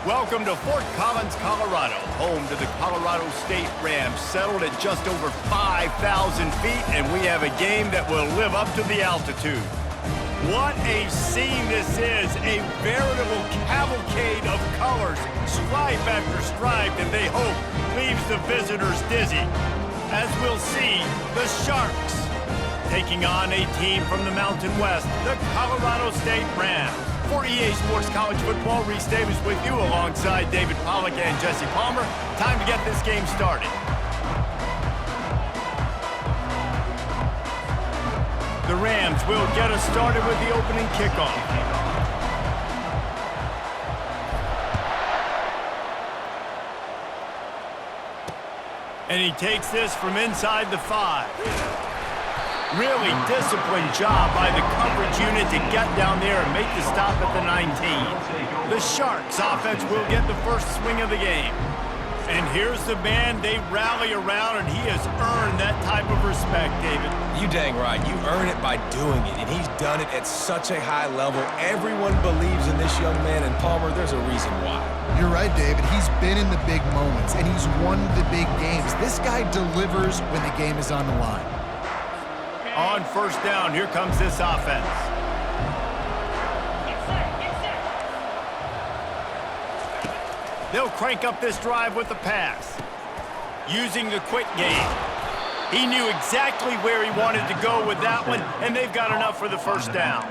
Welcome to Fort Collins, Colorado, home to the Colorado State Rams, settled at just over 5,000 feet, and we have a game that will live up to the altitude. What a scene this is, a veritable cavalcade of colors, stripe after stripe, that they hope leaves the visitors dizzy. As we'll see, the Sharks taking on a team from the Mountain West, the Colorado State Rams. For EA Sports College Football, Reese Davis with you alongside David Pollack and Jesse Palmer. Time to get this game started. The Rams will get us started with the opening kickoff. And he takes this from inside the 5. Really disciplined job by the coverage unit to get down there and make the stop at the 19. The Sharks offense will get the first swing of the game. And here's the man they rally around, and he has earned that type of respect, David. You dang right. You earn it by doing it, and he's done it at such a high level. Everyone believes in this young man, and Palmer, there's a reason why. You're right, David. He's been in the big moments, and he's won the big games. This guy delivers when the game is on the line. On first down, here comes this offense. They'll crank up this drive with the pass. Using the quick game. He knew exactly where he wanted to go with that one, and they've got enough for the first down.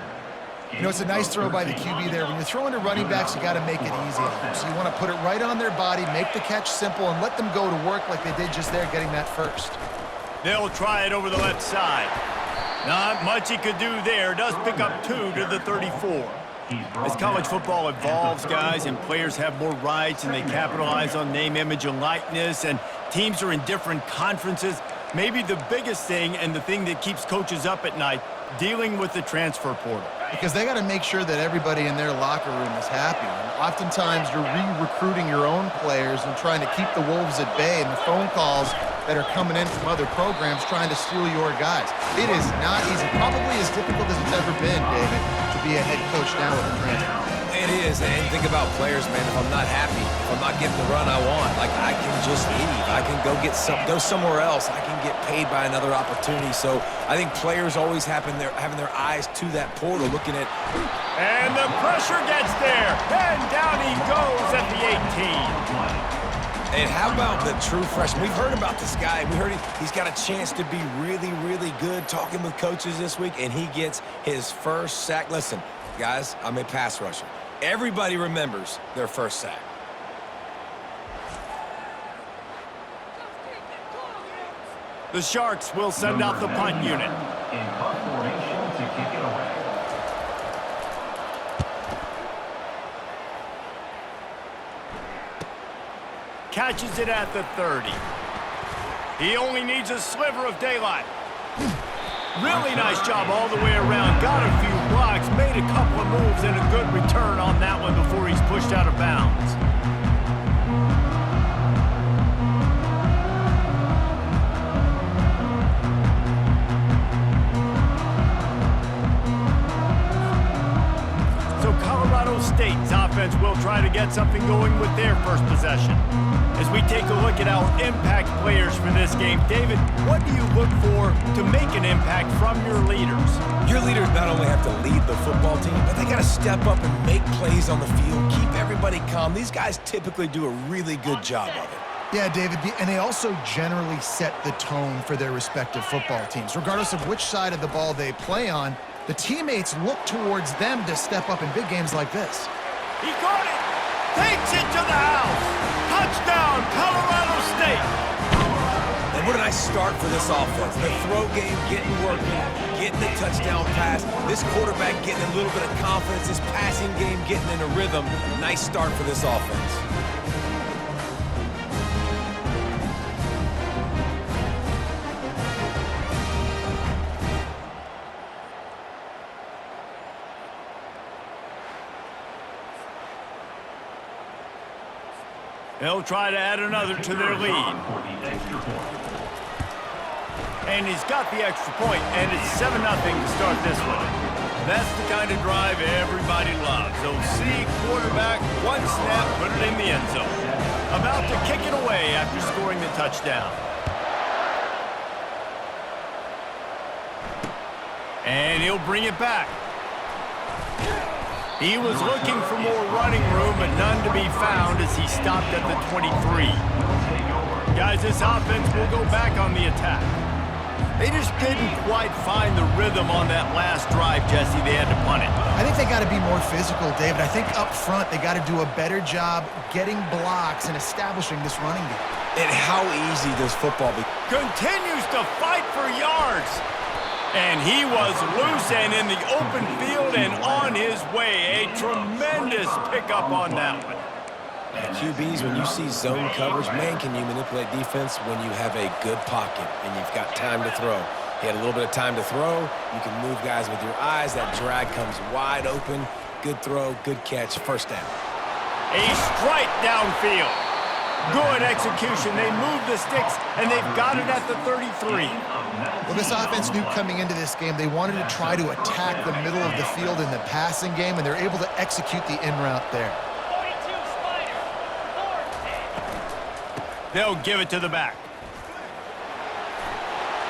You know, it's a nice throw by the QB there. When you're throwing to running backs, you got to make it easy on them. So you want to put it right on their body, make the catch simple, and let them go to work like they did just there, getting that first. They'll try it over the left side. Not much he could do there. Does pick up 2 to the 34. As college football evolves, guys, and players have more rights and they capitalize on name, image, and likeness, and teams are in different conferences, maybe the biggest thing and the thing that keeps coaches up at night, dealing with the transfer portal. Because they got to make sure that everybody in their locker room is happy. And oftentimes you're re-recruiting your own players and trying to keep the wolves at bay, and the phone calls that are coming in from other programs trying to steal your guys. It is not easy. Probably as difficult as it's ever been, David, to be a head coach now with a transfer. It is, and think about players, man. If I'm not happy, if I'm not getting the run I want, like, I can just leave. I can go somewhere else. I can get paid by another opportunity. So I think players always having their eyes to that portal, looking at. And the pressure gets there, and down he goes at the 18. And how about the true freshman? We've heard about this guy. We heard he's got a chance to be really, really good. Talking with coaches this week, and he gets his first sack. Listen, guys, I'm a pass rusher. Everybody remembers their first sack. The Sharks will send out the punt unit. In punt formation to kick it away. Catches it at the 30. He only needs a sliver of daylight. Really nice job all the way around. Got a few blocks, made a couple of moves, and a good return on that one before he's pushed out of bounds. So Colorado State's offense will try to get something going with their first possession. As we take a look at our impact players for this game, David, what do you look for to make an impact from your leaders? Your leaders not only have to lead the football team, but they got to step up and make plays on the field, keep everybody calm. These guys typically do a really good job of it. Yeah, David, and they also generally set the tone for their respective football teams. Regardless of which side of the ball they play on, the teammates look towards them to step up in big games like this. He got it! Takes it to the house! Touchdown, Colorado State! And what a nice start for this offense. The throw game getting working, getting the touchdown pass. This quarterback getting a little bit of confidence. This passing game getting in a rhythm. Nice start for this offense. They'll try to add another to their lead. And he's got the extra point, and it's 7-0 to start this one. That's the kind of drive everybody loves. OC quarterback, one snap, put it in the end zone. About to kick it away after scoring the touchdown. And he'll bring it back. He was looking for more running room, but none to be found as he stopped at the 23. Guys, this offense will go back on the attack. They just didn't quite find the rhythm on that last drive, Jesse. They had to punt it. I think they got to be more physical, David. I think up front they got to do a better job getting blocks and establishing this running game. And how easy does football be? Continues to fight for yards. And he was loose and in the open field and on his way. A tremendous pickup on that one. And QBs, when you see zone coverage, man, can you manipulate defense when you have a good pocket and you've got time to throw. He had a little bit of time to throw. You can move guys with your eyes. That drag comes wide open. Good throw, good catch, first down. A strike downfield. Good execution. They moved the sticks, and they've got it at the 33. Well, this offense knew coming into this game they wanted to try to attack the middle of the field in the passing game, and they're able to execute the in route there. They'll give it to the back.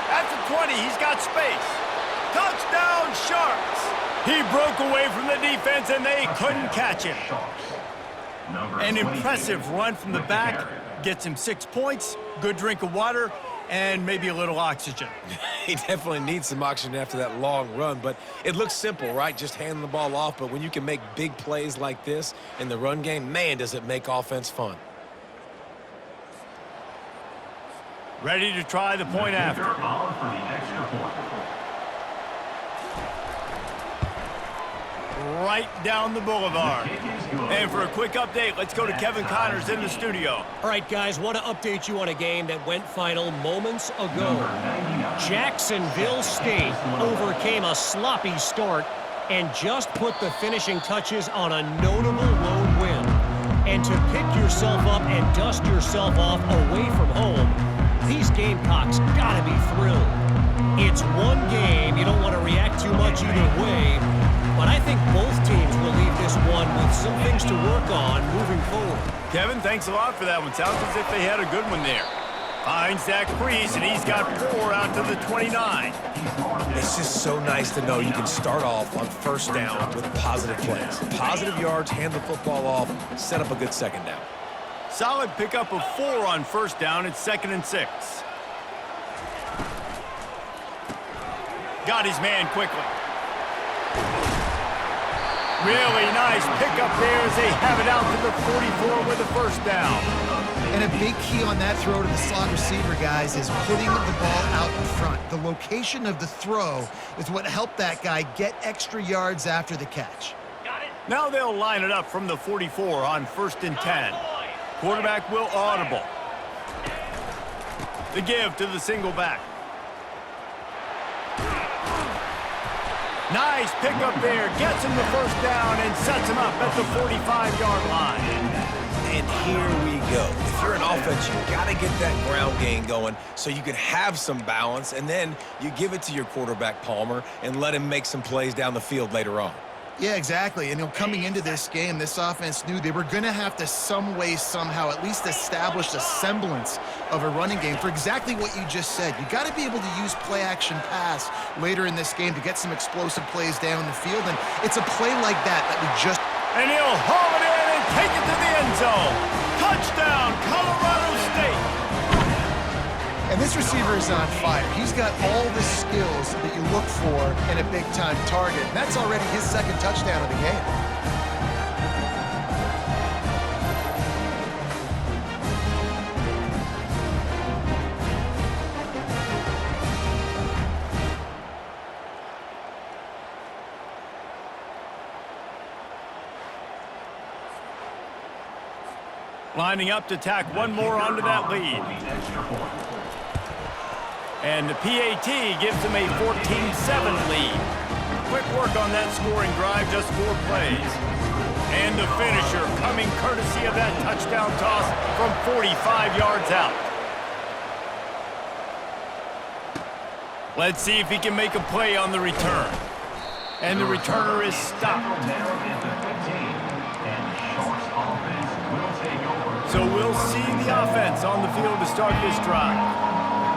At the 20, he's got space. Touchdown, Sharks! He broke away from the defense, and they couldn't catch him. An impressive run from the back. Gets him 6 points, good drink of water, and maybe a little oxygen. He definitely needs some oxygen after that long run, but it looks simple, right? Just handing the ball off, but when you can make big plays like this in the run game, man, does it make offense fun. Ready to try the point after. Right down the boulevard. And for a quick update, let's go to Kevin Connors in the studio. All right, guys, want to update you on a game that went final moments ago. Jacksonville State overcame a sloppy start and just put the finishing touches on a notable road win. And to pick yourself up and dust yourself off away from home, these Gamecocks gotta be thrilled. It's one game, you don't want to react too much either way, but I think both teams will leave this one with some things to work on moving forward. Kevin, thanks a lot for that one. Sounds as if they had a good one there. Finds Zach Priest, and he's got 4 out to the 29. It's just so nice to know you can start off on first down with positive plays. Positive yards, hand the football off, set up a good second down. Solid pickup of 4 on first down. It's 2nd and 6. Got his man quickly. Really nice pickup there as they have it out to the 44 with a first down. And a big key on that throw to the slot receiver, guys, is putting the ball out in front. The location of the throw is what helped that guy get extra yards after the catch. Now they'll line it up from the 44 on 1st and 10. Quarterback will audible. The give to the single back. Nice pickup there. Gets him the first down and sets him up at the 45-yard line. And here we go. If you're an offense, you got to get that ground game going so you can have some balance, and then you give it to your quarterback, Palmer, and let him make some plays down the field later on. Yeah, exactly. And coming into this game, this offense knew they were going to have to some way, somehow, at least establish a semblance of a running game for exactly what you just said. You got to be able to use play-action pass later in this game to get some explosive plays down the field, and it's a play like that we just... And he'll haul it in and take it to the end zone. Touchdown, Colorado State. And this receiver is on fire. He's got all the skills that you look for in a big-time target. And that's already his 2nd touchdown of the game. Lining up to tack one more onto that lead. And the PAT gives them a 14-7 lead. Quick work on that scoring drive, just 4 plays. And the finisher coming courtesy of that touchdown toss from 45 yards out. Let's see if he can make a play on the return. And the returner is stopped. Down at the 15. And Sharks offense will take over. So we'll see the offense on the field to start this drive.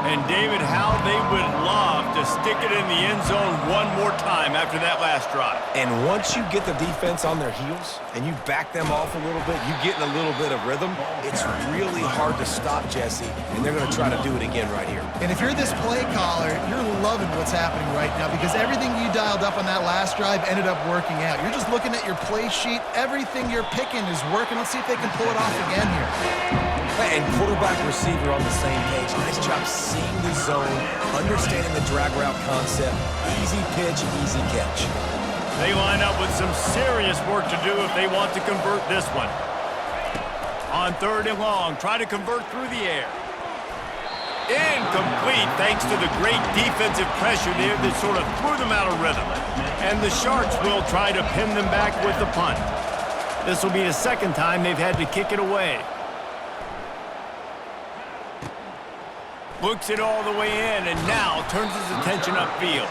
And David, how they would love to stick it in the end zone one more time after that last drive. And once you get the defense on their heels and you back them off a little bit, you get in a little bit of rhythm, it's really hard to stop Jesse, and they're going to try to do it again right here. And if you're this play caller, you're loving what's happening right now because everything you dialed up on that last drive ended up working out. You're just looking at your play sheet. Everything you're picking is working. Let's see if they can pull it off again here. And quarterback receiver on the same page. Nice job seeing the zone, understanding the drag route concept. Easy pitch, easy catch. They line up with some serious work to do if they want to convert this one. On 3rd and long, try to convert through the air. Incomplete thanks to the great defensive pressure there that sort of threw them out of rhythm. And the Sharks will try to pin them back with the punt. This will be the second time they've had to kick it away. Looks it all the way in and now turns his attention upfield.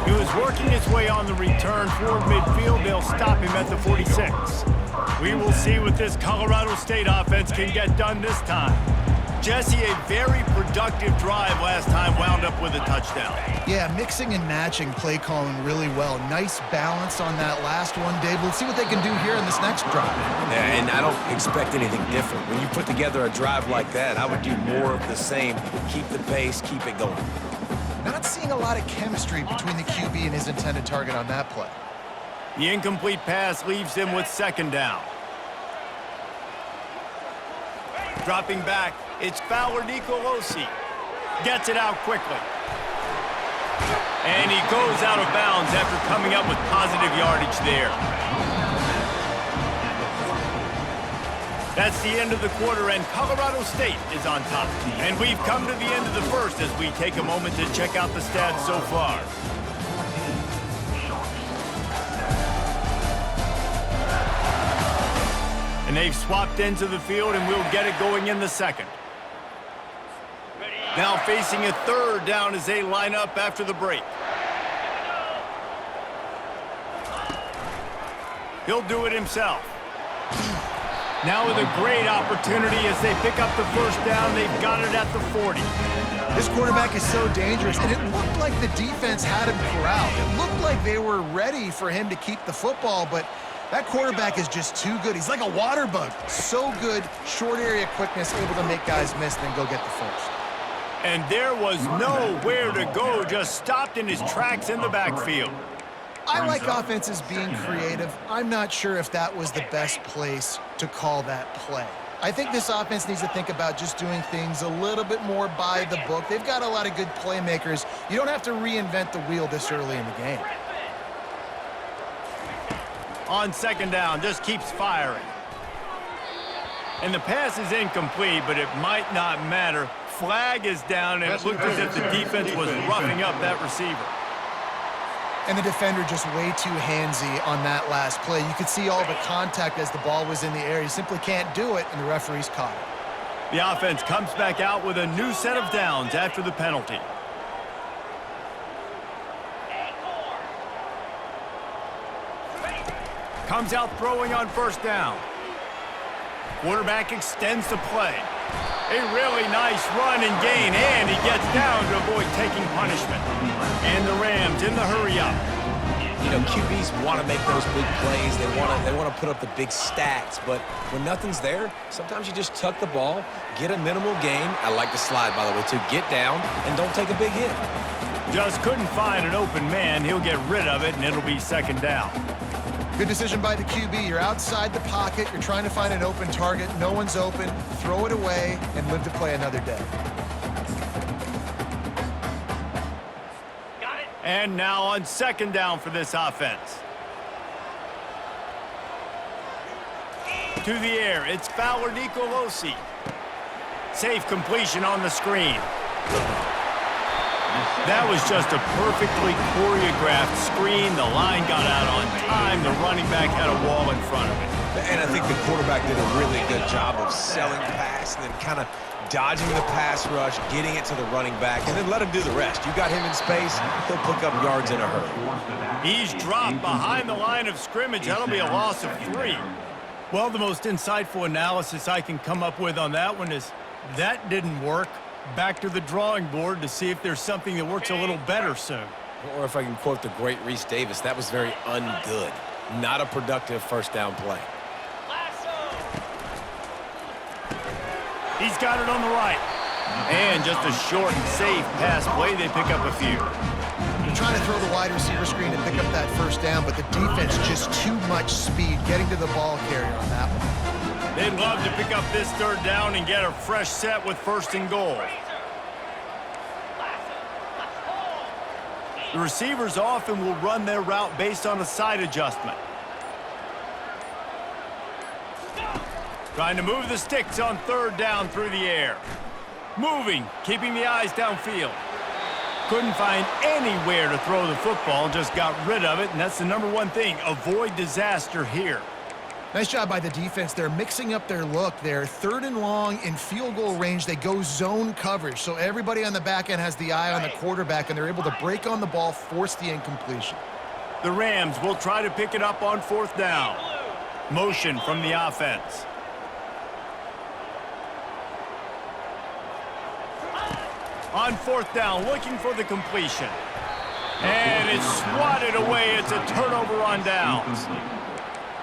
He was working his way on the return toward midfield. They'll stop him at the 46. We will see what this Colorado State offense can get done this time. Jesse, a very productive drive last time wound up with a touchdown. Yeah, mixing and matching play calling really well. Nice balance on that last one, Dave. Let's see what they can do here in this next drive. Yeah, and I don't expect anything different. When you put together a drive like that, I would do more of the same. Keep the pace, keep it going. Not seeing a lot of chemistry between the QB and his intended target on that play. The incomplete pass leaves them with 2nd down. Dropping back, it's Fowler Nicolosi. Gets it out quickly. And he goes out of bounds after coming up with positive yardage there. That's the end of the quarter, and Colorado State is on top. And we've come to the end of the first as we take a moment to check out the stats so far. And they've swapped into the field, and we'll get it going in the second. Now facing a 3rd down as they line up after the break. He'll do it himself. Now with a great opportunity as they pick up the 1st down. They've got it at the 40. This quarterback is so dangerous, and it looked like the defense had him corralled. It looked like they were ready for him to keep the football, but that quarterback is just too good. He's like a water bug. So good, short area quickness, able to make guys miss, then go get the first. And there was nowhere to go, just stopped in his tracks in the backfield. I like offenses being creative. I'm not sure if that was the best place to call that play. I think this offense needs to think about just doing things a little bit more by the book. They've got a lot of good playmakers. You don't have to reinvent the wheel this early in the game. On 2nd down, just keeps firing. And the pass is incomplete, but it might not matter. Flag is down, and it looked as if the defense was roughing up that receiver. And the defender just way too handsy on that last play. You could see all the contact as the ball was in the air. He simply can't do it, and the referee's caught it. The offense comes back out with a new set of downs after the penalty. Comes out throwing on 1st down. Quarterback extends the play. A really nice run and gain, and he gets down to avoid taking punishment. And the Rams in the hurry up. You know, QBs want to make those big plays. They want to put up the big stats. But when nothing's there, sometimes you just tuck the ball, get a minimal gain. I like the slide, by the way, too. Get down and don't take a big hit. Just couldn't find an open man. He'll get rid of it, and it'll be 2nd down. Good decision by the QB. You're outside the pocket. You're trying to find an open target. No one's open. Throw it away and live to play another day. And now on 2nd down for this offense. To the air, it's Fowler Nicolosi. Safe completion on the screen. That was just a perfectly choreographed screen. The line got out on time. The running back had a wall in front of it. And I think the quarterback did a really good job of selling pass and then kind of dodging the pass rush, getting it to the running back, and then let him do the rest. You got him in space, he'll pick up yards in a hurry. He's dropped behind the line of scrimmage. That'll be a loss of 3. Well, the most insightful analysis I can come up with on that one is that didn't work. Back to the drawing board to see if there's something that works a little better soon. Or if I can quote the great Reese Davis, that was very ungood. Not a productive first down play. He's got it on the right. And just a short and safe pass play. They pick up a few. They're trying to throw the wide receiver screen and pick up that first down, but the defense just too much speed getting to the ball carrier on that one. They'd love to pick up this third down and get a fresh set with 1st and goal. The receivers often will run their route based on a side adjustment. Trying to move the sticks on 3rd down through the air. Moving, keeping the eyes downfield. Couldn't find anywhere to throw the football, just got rid of it, and that's the #1 thing. Avoid disaster here. Nice job by the defense. They're mixing up their look. They're 3rd and long in field goal range. They go zone coverage, so everybody on the back end has the eye on the quarterback, and they're able to break on the ball, force the incompletion. The Rams will try to pick it up on 4th down. Motion from the offense. On 4th down, looking for the completion. And it's swatted away. It's a turnover on downs.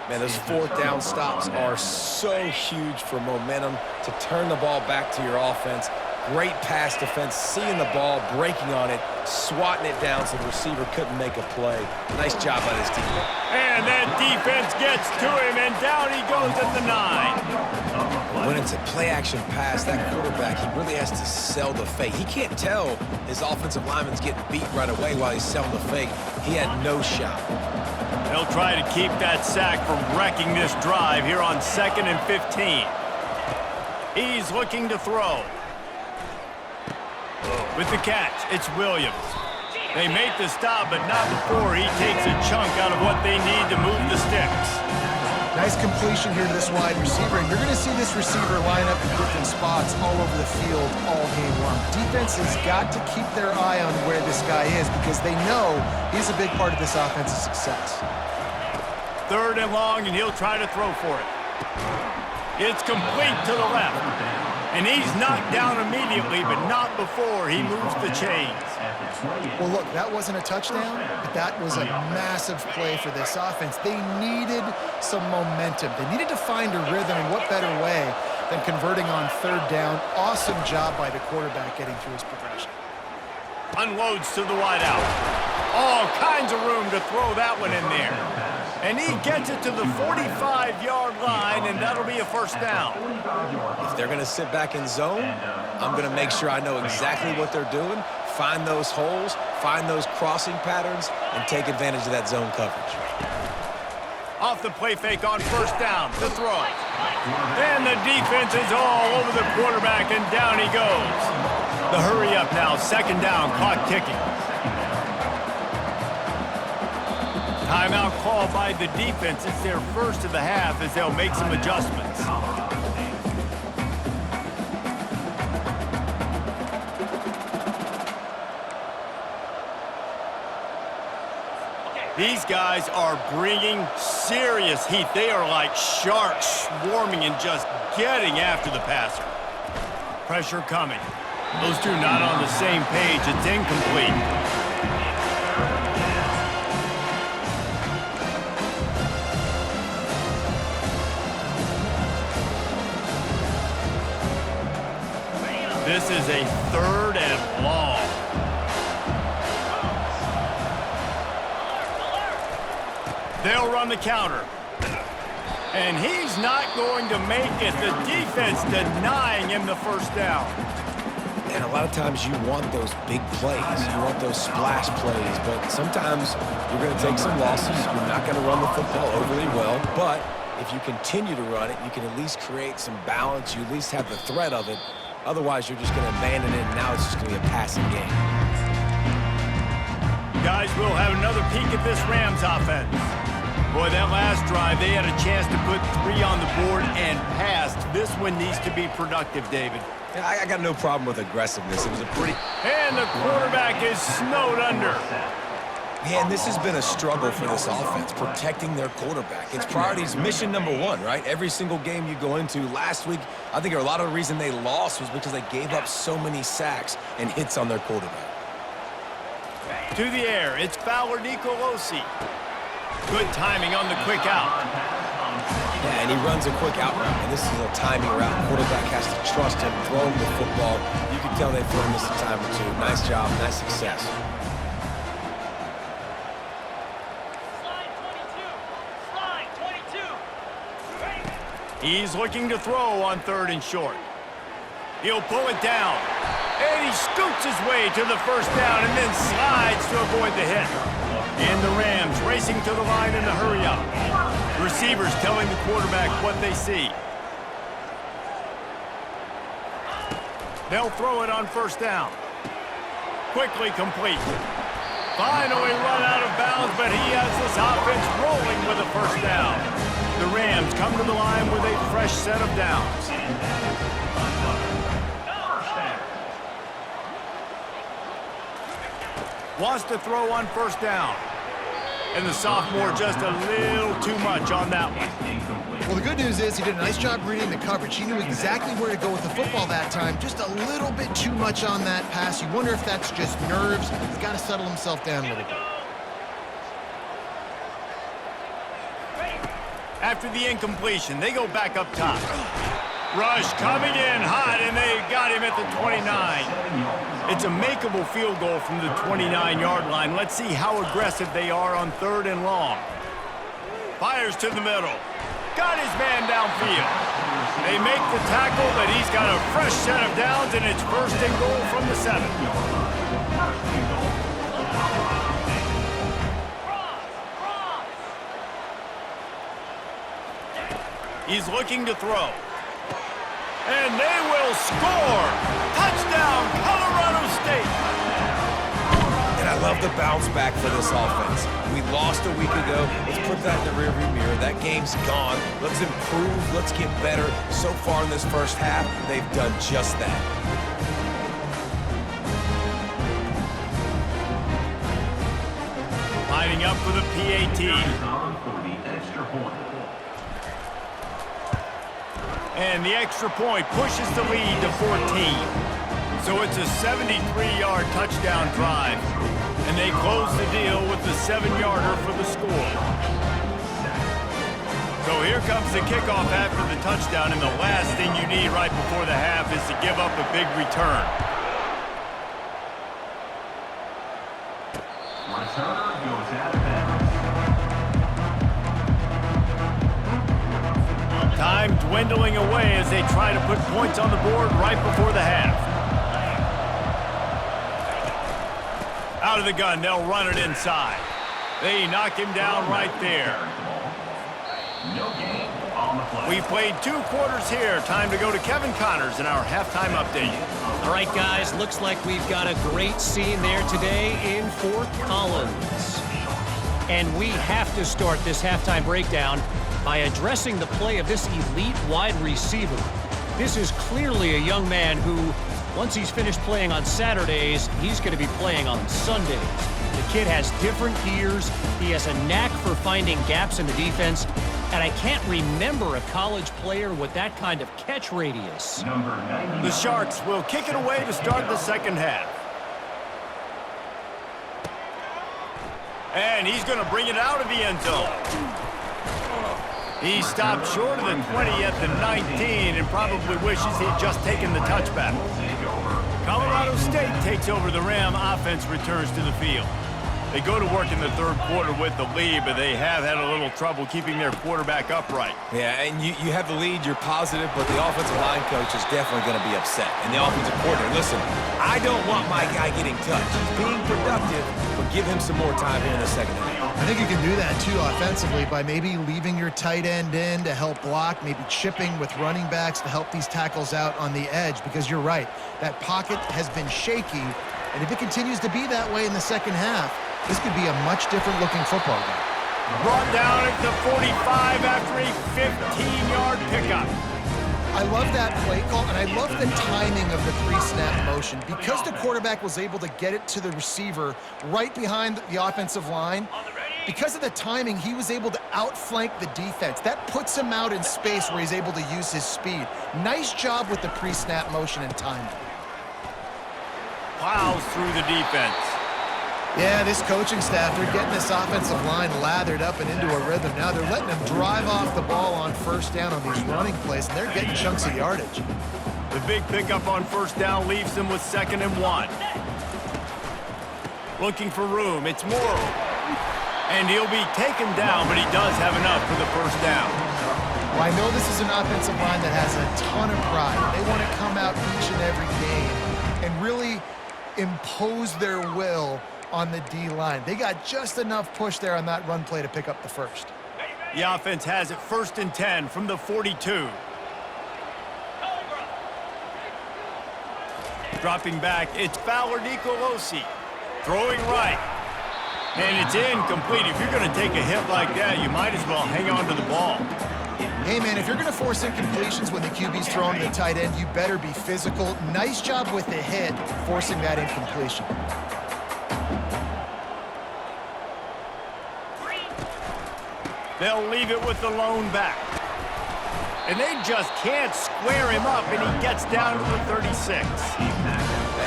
Man, those 4th down stops are so huge for momentum to turn the ball back to your offense. Great pass defense, seeing the ball, breaking on it, swatting it down so the receiver couldn't make a play. Nice job by this team. And that defense gets to him, and down he goes at the 9. When it's a play-action pass, that quarterback, he really has to sell the fake. He can't tell his offensive lineman's getting beat right away while he's selling the fake. He had no shot. They'll try to keep that sack from wrecking this drive here on 2nd and 15. He's looking to throw. With the catch, it's Williams. They make the stop, but not before he takes a chunk out of what they need to move the sticks. Nice completion here to this wide receiver, and you're going to see this receiver line up in different spots all over the field all game long. Defense has got to keep their eye on where this guy is because they know he's a big part of this offense's success. 3rd and long, and he'll try to throw for it. It's complete to the left. And he's knocked down immediately, but not before he moves the chains. Well, look, that wasn't a touchdown, but that was a massive play for this offense. They needed some momentum. They needed to find a rhythm, and what better way than converting on 3rd down. Awesome job by the quarterback getting through his progression. Unloads to the wide out. All kinds of room to throw that one in there. And he gets it to the 45-yard line, and that'll be a 1st down. If they're going to sit back in zone, I'm going to make sure I know exactly what they're doing, find those holes, find those crossing patterns, and take advantage of that zone coverage. Off the play fake on 1st down, the throw. And the defense is all over the quarterback, and down he goes. The hurry up now, 2nd down, clock ticking. Timeout call by the defense. It's their first of the half as they'll make some adjustments. These guys are bringing serious heat. They are like sharks swarming and just getting after the passer. Pressure coming. Those two not on the same page. It's incomplete. This is a 3rd and long. They'll run the counter. And he's not going to make it. The defense denying him the 1st down. And a lot of times you want those big plays. You want those splash plays. But sometimes you're going to take some losses. You're not going to run the football overly well. But if you continue to run it, you can at least create some balance. You at least have the threat of it. Otherwise, you're just going to abandon it, and now it's just going to be a passing game. Guys, we'll have another peek at this Rams offense. Boy, that last drive, they had a chance to put 3 on the board and passed. This one needs to be productive, David. Yeah, I got no problem with aggressiveness. It was a pretty... And the quarterback is snowed under. Man, this has been a struggle for this offense, protecting their quarterback. It's priorities, mission number 1, right? Every single game you go into. Last week, I think a lot of the reason they lost was because they gave up so many sacks and hits on their quarterback. To the air, it's Fowler Nicolosi. Good timing on the quick out. Yeah, and he runs a quick out route, and this is a timing route. Quarterback has to trust him, throw him the football. You can tell they've thrown this a time or two. Nice job, nice success. Slide 22. He's looking to throw on 3rd and short. He'll pull it down. And he scoots his way to the first down and then slides to avoid the hit. And the Rams racing to the line in a hurry-up. Receivers telling the quarterback what they see. They'll throw it on 1st down. Quickly complete. Finally run out of bounds, but he has this offense rolling with a 1st down. The Rams come to the line with a fresh set of downs. Wants to throw on 1st down. And the sophomore just a little too much on that one. Well, the good news is he did a nice job reading the coverage. He knew exactly where to go with the football that time. Just a little bit too much on that pass. You wonder if that's just nerves. He's got to settle himself down a little bit. After the incompletion, they go back up top. Rush coming in hot, and they got him at the 29. It's a makeable field goal from the 29-yard line. Let's see how aggressive they are on 3rd and long. Fires to the middle. Got his man downfield. They make the tackle, but he's got a fresh set of downs, and it's 1st and goal from the 7. He's looking to throw. And they will score! Touchdown, Colorado State! And I love the bounce back for this offense. We lost a week ago. Let's put that in the rearview mirror. That game's gone. Let's improve. Let's get better. So far in this first half, they've done just that. Lining up for the PAT. And the extra point pushes the lead to 14. So it's a 73-yard touchdown drive. And they close the deal with the 7-yarder for the score. So here comes the kickoff after the touchdown, and the last thing you need right before the half is to give up a big return. Returner goes out of bounds. Time dwindling away as they try to put points on the board right before the half. Out of the gun, they'll run it inside. They knock him down right there. No gain on the play. We've played 2 quarters here. Time to go to Kevin Connors in our halftime update. All right, guys, looks like we've got a great scene there today in Fort Collins. And we have to start this halftime breakdown by addressing the play of this elite wide receiver. This is clearly a young man who, once he's finished playing on Saturdays, he's going to be playing on Sundays. The kid has different gears. He has a knack for finding gaps in the defense. And I can't remember a college player with that kind of catch radius. Number 90. The Sharks will kick it away to start the second half. And he's going to bring it out of the end zone. He stopped short of the 20 at the 19 and probably wishes he'd just taken the touchback. Colorado State takes over the Ram. Offense returns to the field. They go to work in the 3rd quarter with the lead, but they have had a little trouble keeping their quarterback upright. Yeah, and you have the lead, you're positive, but the offensive line coach is definitely going to be upset. And the offensive coordinator, listen, I don't want my guy getting touched. He's being productive, but give him some more time here in the second half. I think you can do that, too, offensively, by maybe leaving your tight end in to help block, maybe chipping with running backs to help these tackles out on the edge, because you're right, that pocket has been shaky, and if it continues to be that way in the second half, this could be a much different looking football game. Brought down at the 45 after a 15-yard pickup. I love that play call, and I love the timing of the pre-snap motion. Because the quarterback was able to get it to the receiver right behind the offensive line, because of the timing, he was able to outflank the defense. That puts him out in space where he's able to use his speed. Nice job with the pre-snap motion and timing. Plows through the defense. Yeah, this coaching staff, they're getting this offensive line lathered up and into a rhythm. Now they're letting them drive off the ball on first down on these running plays, and they're getting chunks of yardage. The big pickup on first down leaves them with 2nd and 1. Looking for room, it's Morrow. And he'll be taken down, but he does have enough for the first down. Well, I know this is an offensive line that has a ton of pride. They want to come out each and every game and really impose their will on the D-line. They got just enough push there on that run play to pick up the first. The offense has it 1st and 10 from the 42. Dropping back, it's Fowler Nicolosi. Throwing right. And it's incomplete. If you're going to take a hit like that, you might as well hang on to the ball. Hey, man, if you're going to force incompletions when the QB's throwing to the tight end, you better be physical. Nice job with the hit, forcing that incompletion. They'll leave it with the lone back. And they just can't square him up, and he gets down to the 36.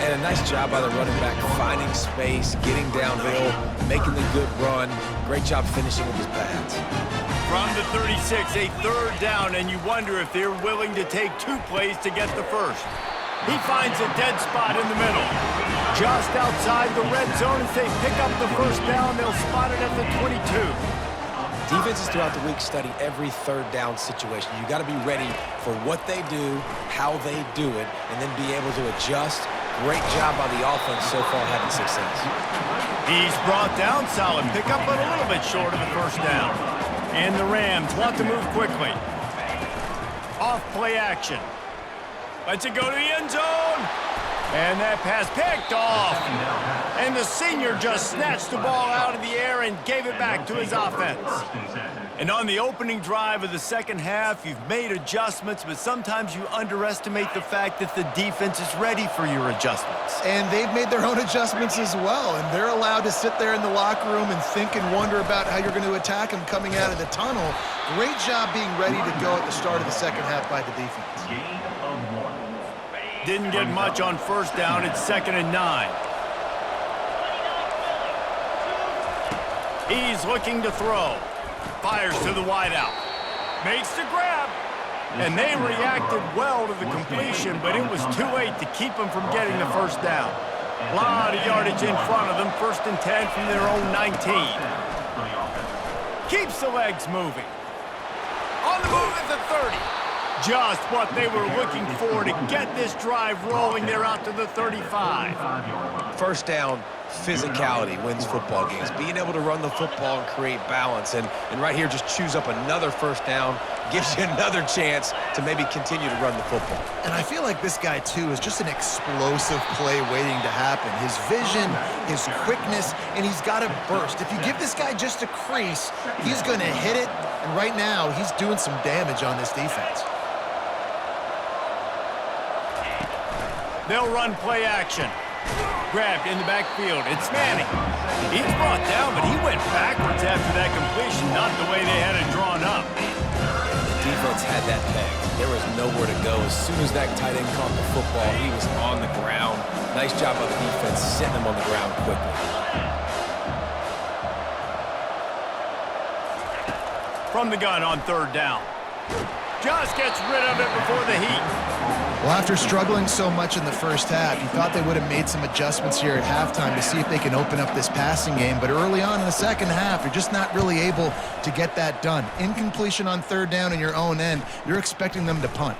And a nice job by the running back, finding space, getting downhill, making the good run. Great job finishing with his pads. From the 36, a 3rd down, and you wonder if they're willing to take 2 plays to get the first. He finds a dead spot in the middle. Just outside the red zone, as they pick up the first down, they'll spot it at the 22. Defenses throughout the week study every 3rd down situation. You got to be ready for what they do, how they do it, and then be able to adjust. Great job by the offense so far having success. He's brought down, solid pickup, but a little bit short of the first down. And the Rams want to move quickly. Off play action. Lets it go to the end zone. And that pass picked off. And the senior just snatched the ball out of the air and gave it back to his offense. And on the opening drive of the second half, you've made adjustments, but sometimes you underestimate the fact that the defense is ready for your adjustments. And they've made their own adjustments as well, and they're allowed to sit there in the locker room and think and wonder about how you're going to attack them coming out of the tunnel. Great job being ready to go at the start of the second half by the defense. Gain of 1. Didn't get much on first down. It's 2nd and 9. He's looking to throw. Fires to the wideout. Makes the grab. And they reacted well to the completion, but it was too late to keep them from getting the first down. A lot of yardage in front of them. 1st and 10 from their own 19. Keeps the legs moving. On the move at the 30. Just what they were looking for to get this drive rolling. They're out to the 35. First down, physicality wins football games. Being able to run the football and create balance. And right here, just choose up another first down, gives you another chance to maybe continue to run the football. And I feel like this guy, too, is just an explosive play waiting to happen. His vision, his quickness, and he's got a burst. If you give this guy just a crease, he's going to hit it. And right now, he's doing some damage on this defense. They'll run play action. Grabbed in the backfield. It's Manning. He's brought down, but he went backwards after that completion, not the way they had it drawn up. The defense had that pegged. There was nowhere to go. As soon as that tight end caught the football, he was on the ground. Nice job by the defense setting him on the ground quickly. From the gun on 3rd down. Just gets rid of it before the heat. Well, after struggling so much in the first half, you thought they would have made some adjustments here at halftime to see if they can open up this passing game. But early on in the second half, you're just not really able to get that done. Incompletion on 3rd down in your own end, you're expecting them to punt.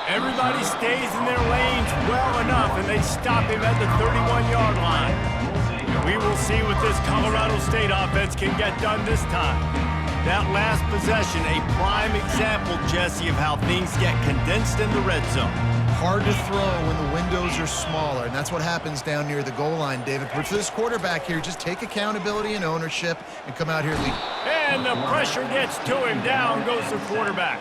Everybody stays in their lanes well enough, and they stop him at the 31-yard line. We will see what this Colorado State offense can get done this time. That last possession, a prime example, Jesse, of how things get condensed in the red zone. Hard to throw when the windows are smaller, and that's what happens down near the goal line, David. But for this quarterback here, just take accountability and ownership and come out here lead. And the pressure gets to him. Down goes the quarterback.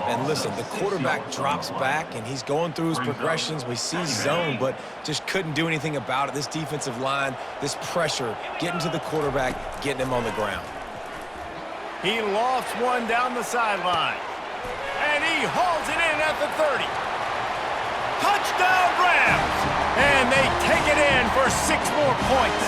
And listen, the quarterback drops back, and he's going through his progressions. We see zone, but just couldn't do anything about it. This defensive line, this pressure, getting to the quarterback, getting him on the ground. He lofts one down the sideline. And he hauls it in at the 30. Touchdown Rams! And they take it in for 6 more points.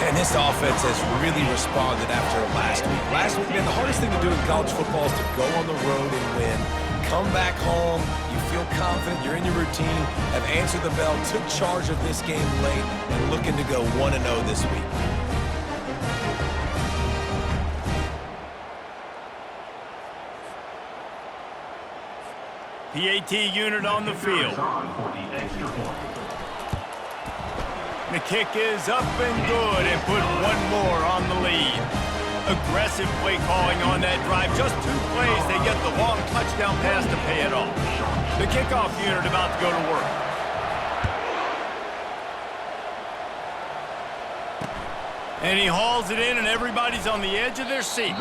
And this offense has really responded after last week. Last week, man, the hardest thing to do in college football is to go on the road and win. Come back home, you feel confident, you're in your routine, have answered the bell, took charge of this game late, and looking to go 1-0 this week. PAT unit on the field. The kick is up and good and put 1 more on the lead. Aggressive play calling on that drive. Just 2 plays, they get the long touchdown pass to pay it off. The kickoff unit about to go to work. And he hauls it in, and everybody's on the edge of their seats.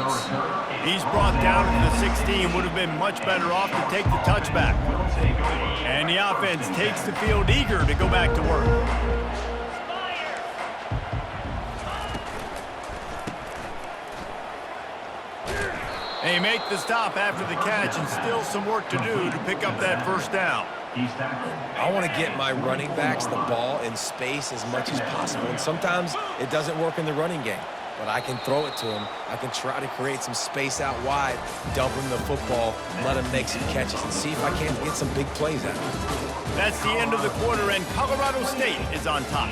He's brought down to the 16. Would have been much better off to take the touchback. And the offense takes the field eager to go back to work. They make the stop after the catch, and still some work to do to pick up that first down. I want to get my running backs the ball in space as much as possible, and sometimes it doesn't work in the running game, but I can throw it to them. I can try to create some space out wide, dump him the football, let him make some catches, and see if I can't get some big plays out of him. That's the end of the quarter, and Colorado State is on top.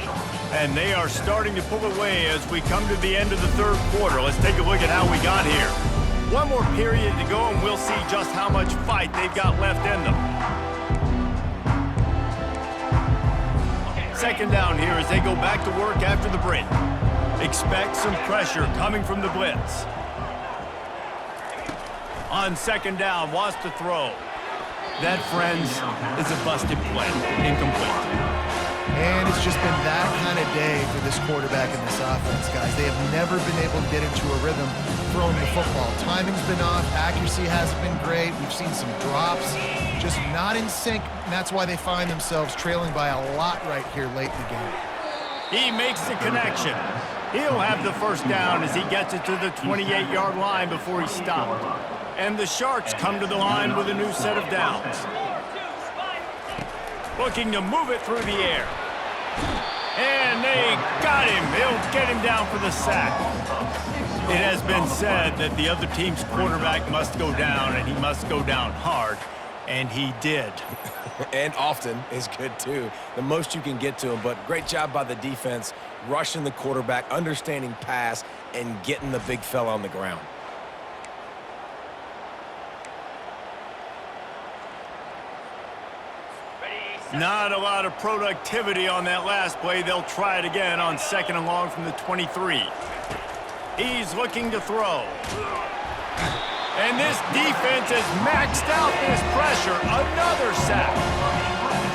And they are starting to pull away as we come to the end of the 3rd quarter. Let's take a look at how we got here. 1 more period to go, and we'll see just how much fight they've got left in them. 2nd down here as they go back to work after the break. Expect some pressure coming from the blitz. On 2nd down, wants to throw. That, friends, is a busted play. Incomplete. And it's just been that kind of day for this quarterback and this offense, guys. They have never been able to get into a rhythm throwing the football. Timing's been off. Accuracy hasn't been great. We've seen some drops. Just not in sync, and that's why they find themselves trailing by a lot right here late in the game. He makes the connection. He'll have the first down as he gets it to the 28-yard line before he's stopped. And the Sharks come to the line with a new set of downs. Looking to move it through the air. And they got him. They'll get him down for the sack. It has been said that the other team's quarterback must go down, and he must go down hard. And he did. And often is good, too. The most you can get to him, but great job by the defense, rushing the quarterback, understanding pass, and getting the big fella on the ground. Not a lot of productivity on that last play. They'll try it again on 2nd and long from the 23. He's looking to throw. And this defense has maxed out this pressure. Another sack.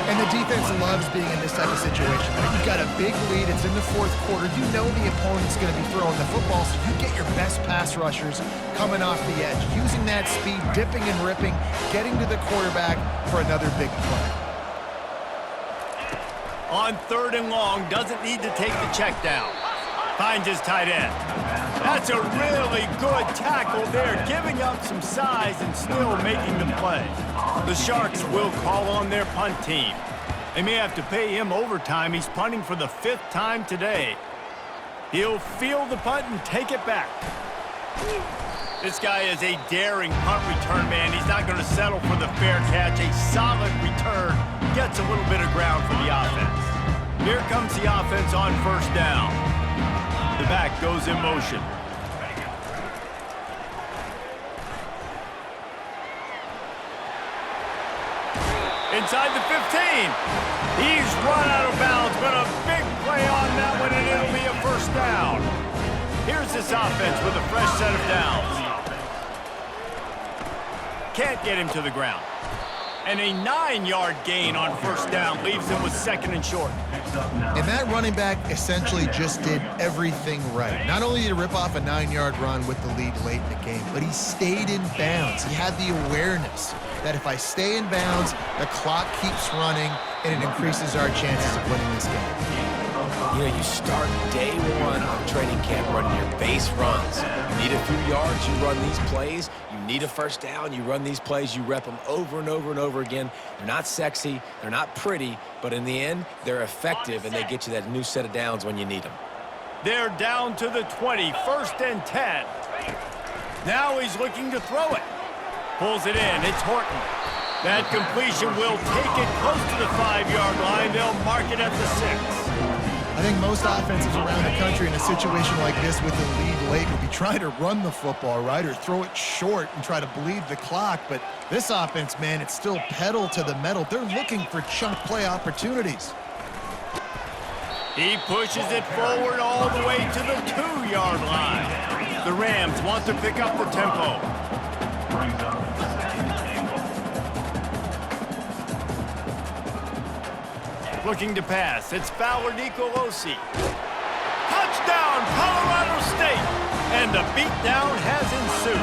And the defense loves being in this type of situation. You've got a big lead. It's in the 4th quarter. You know the opponent's going to be throwing the football, so you get your best pass rushers coming off the edge, using that speed, dipping and ripping, getting to the quarterback for another big play. On 3rd and long, doesn't need to take the check down. Finds his tight end. That's a really good tackle there, giving up some size and still making the play. The Sharks will call on their punt team. They may have to pay him overtime. He's punting for the 5th time today. He'll field the punt and take it back. This guy is a daring punt return man. He's not going to settle for the fair catch. A solid return gets a little bit of ground for the offense. Here comes the offense on 1st down. The back goes in motion. Inside the 15. He's run out of bounds, but a big play on that one, and it'll be a 1st down. Here's this offense with a fresh set of downs. Can't get him to the ground. And a 9-yard gain on first down leaves him with second and short. And that running back essentially just did everything right. Not only did he rip off a 9-yard run with the lead late in the game, but he stayed in bounds. He had the awareness that if I stay in bounds, the clock keeps running, and it increases our chances of winning this game. You know, you start day one of training camp running your base runs. You need a few yards, you run these plays. You need a first down, you run these plays. You rep them over and over and over again. They're not sexy, they're not pretty, but in the end, they're effective, and they get you that new set of downs when you need them. They're down to the 20, first and 10. Now he's looking to throw it. Pulls it in, it's Horton. That completion will take it close to the 5-yard line. They'll mark it at the 6. I think most offenses around the country in a situation like this with the lead late would be trying to run the football, right, or throw it short and try to bleed the clock. But this offense, man, it's still pedal to the metal. They're looking for chunk play opportunities. He pushes it forward all the way to the 2-yard line. The Rams want to pick up the tempo. Looking to pass, it's Fowler Nicolosi. Touchdown, Colorado State! And the beatdown has ensued.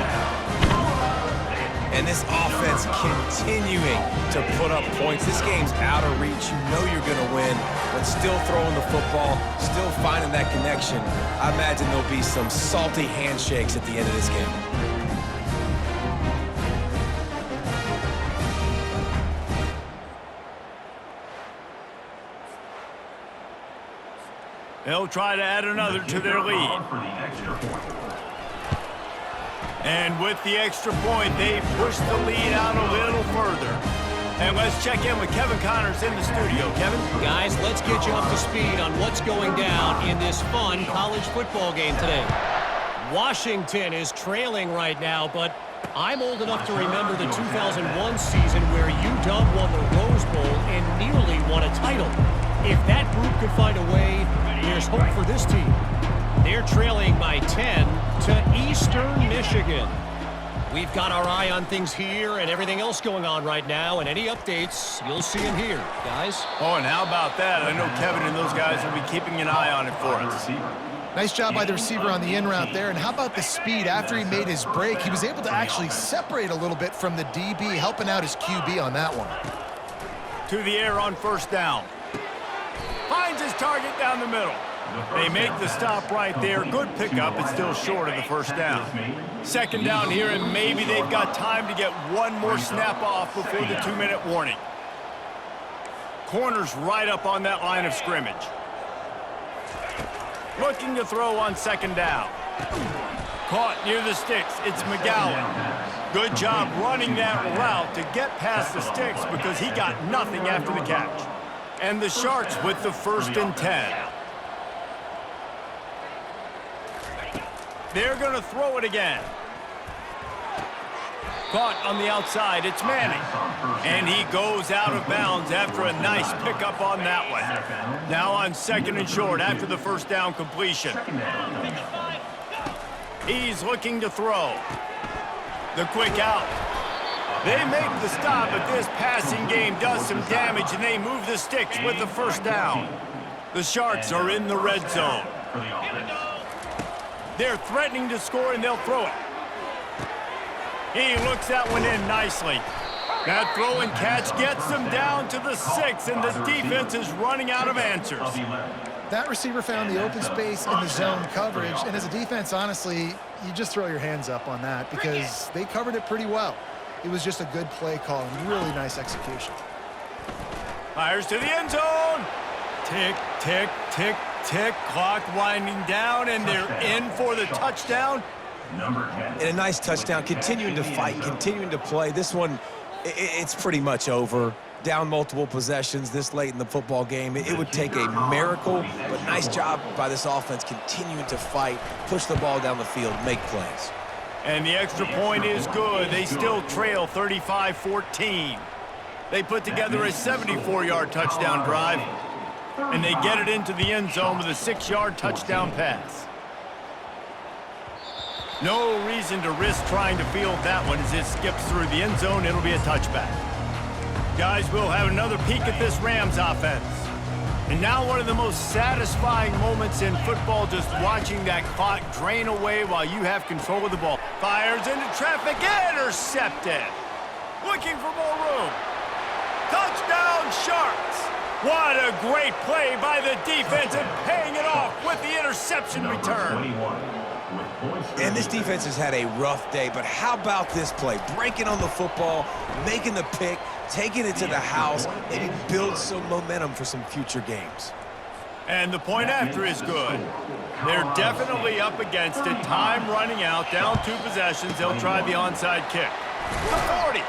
And this offense continuing to put up points. This game's out of reach. You know you're going to win, but still throwing the football, still finding that connection. I imagine there'll be some salty handshakes at the end of this game. They'll try to add another to their lead. And with the extra point, they push the lead out a little further. And let's check in with Kevin Connors in the studio. Kevin? Guys, let's get you up to speed on what's going down in this fun college football game today. Washington is trailing right now, but I'm old enough to remember the 2001 season where UW won the Rose Bowl and nearly won a title. If that group could find a way, there's hope for this team. They're trailing by 10 to Eastern Michigan. We've got our eye on things here and everything else going on right now, and any updates, you'll see them here, guys. Oh, and how about that? I know Kevin and those guys will be keeping an eye on it for us. Nice job by the receiver on the in route there. And how about the speed? After he made his break, he was able to actually separate a little bit from the DB, helping out his QB on that one. To the air on first down. Finds his target down the middle. They make the stop right there. Good pickup. It's still short of the first down. Second down here, and maybe they've got time to get one more snap off before the 2-minute warning. Corner's right up on that line of scrimmage. Looking to throw on second down. Caught near the sticks. It's McGowan. Good job running that route to get past the sticks because he got nothing after the catch. And the Sharks with the first and 10. They're going to throw it again. Caught on the outside. It's Manning. And he goes out of bounds after a nice pickup on that one. Now on second and short after the first down completion. He's looking to throw. The quick out. They make the stop, but this passing game does some damage, and they move the sticks with the first down. The Sharks are in the red zone. They're threatening to score, and they'll throw it. He looks that one in nicely. That throw and catch gets them down to the 6, and the defense is running out of answers. That receiver found the open space in the zone coverage, and as a defense, honestly, you just throw your hands up on that because they covered it pretty well. It was just a good play call and really nice execution. Fires to the end zone. Tick, tick, tick, tick. Clock winding down, and they're in for the touchdown. And a nice touchdown, continuing to fight, continuing to play. This one, it's pretty much over. Down multiple possessions this late in the football game. It would take a miracle, but nice job by this offense continuing to fight, push the ball down the field, make plays. And the extra point is good. They still trail 35-14. They put together a 74-yard touchdown drive, and they get it into the end zone with a 6-yard touchdown pass. No reason to risk trying to field that one as it skips through the end zone. It'll be a touchback. Guys, we'll have another peek at this Rams offense. And now one of the most satisfying moments in football, just watching that clock drain away while you have control of the ball. Fires into traffic, intercepted. Looking for more room. Touchdown, Sharks. What a great play by the defense and paying it off with the interception return. And this defense has had a rough day, but how about this play? Breaking on the football, making the pick, taking it to the house, and it builds some momentum for some future games. And the point after is good. They're definitely up against it. Time running out, down 2 possessions. They'll try the onside kick. The 40.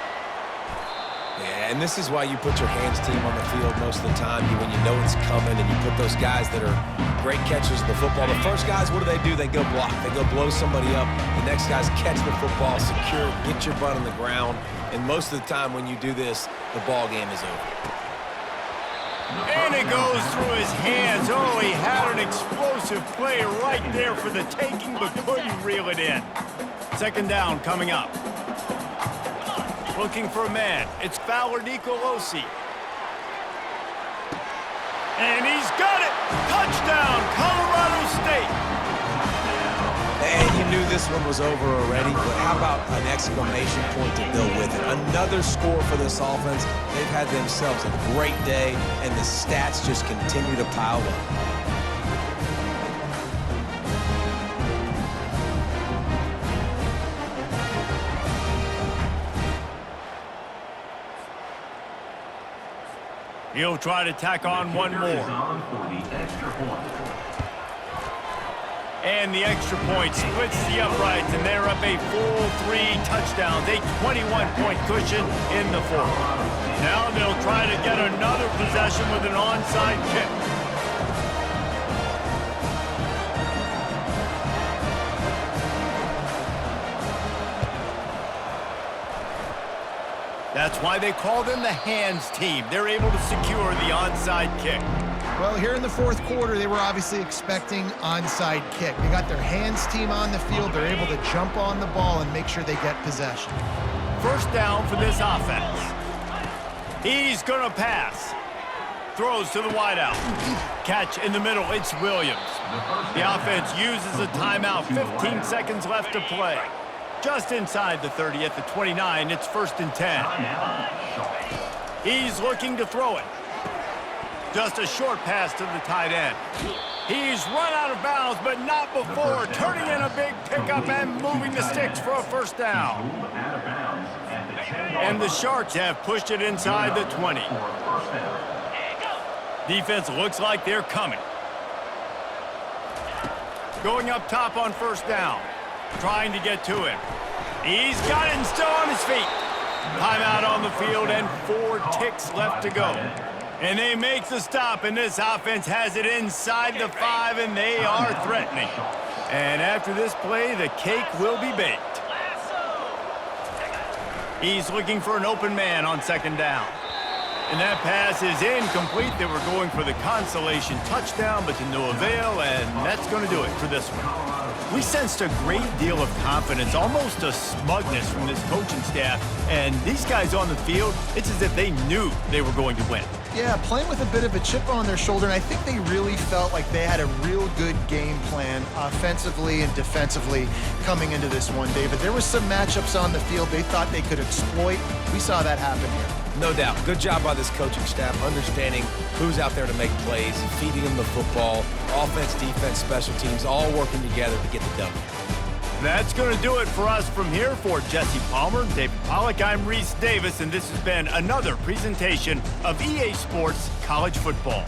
Yeah, and this is why you put your hands team on the field most of the time when you know it's coming, and you put those guys that are great catchers of the football. The first guys, what do? They go block. They go blow somebody up. The next guys catch the football, secure, get your butt on the ground. And most of the time when you do this, the ball game is over. And it goes through his hands. Oh, he had an explosive play right there for the taking, but couldn't reel it in. Second down coming up. Looking for a man. It's Fowler Nicolosi. And he's got it! Touchdown, Colorado State! And you knew this one was over already, but how about an exclamation point to go with it? Another score for this offense. They've had themselves a great day, and the stats just continue to pile up. He'll try to tack on one more. And the extra point splits the uprights, and they're up a full 3 touchdowns, a 21-point cushion in the 4th. Now they'll try to get another possession with an onside kick. That's why they call them the hands team. They're able to secure the onside kick. Well, here in the 4th quarter, they were obviously expecting onside kick. They got their hands team on the field. They're able to jump on the ball and make sure they get possession. First down for this offense. He's going to pass. Throws to the wideout. Catch in the middle. It's Williams. The offense uses a timeout. 15 seconds left to play. Just inside the 30 at the 29. It's 1st and 10. He's looking to throw it. Just a short pass to the tight end. He's run out of bounds, but not before turning in a big pickup and moving the sticks for a first down. And the Sharks have pushed it inside the 20. Defense looks like they're coming. Going up top on first down. Trying to get to him. He's got it and still on his feet. Timeout on the field and 4 ticks left to go. And they make the stop, and this offense has it inside the 5, and they are threatening. And after this play, the cake will be baked. He's looking for an open man on second down. And that pass is incomplete. They were going for the consolation touchdown, but to no avail, and that's going to do it for this one. We sensed a great deal of confidence, almost a smugness from this coaching staff. And these guys on the field, it's as if they knew they were going to win. Yeah, playing with a bit of a chip on their shoulder, and I think they really felt like they had a real good game plan offensively and defensively coming into this one, David. There were some matchups on the field they thought they could exploit. We saw that happen here. No doubt. Good job by this coaching staff, understanding who's out there to make plays, feeding them the football, offense, defense, special teams, all working together to get the W. That's going to do it for us from here. For Jesse Palmer, David Pollack, I'm Reese Davis, and this has been another presentation of EA Sports College Football.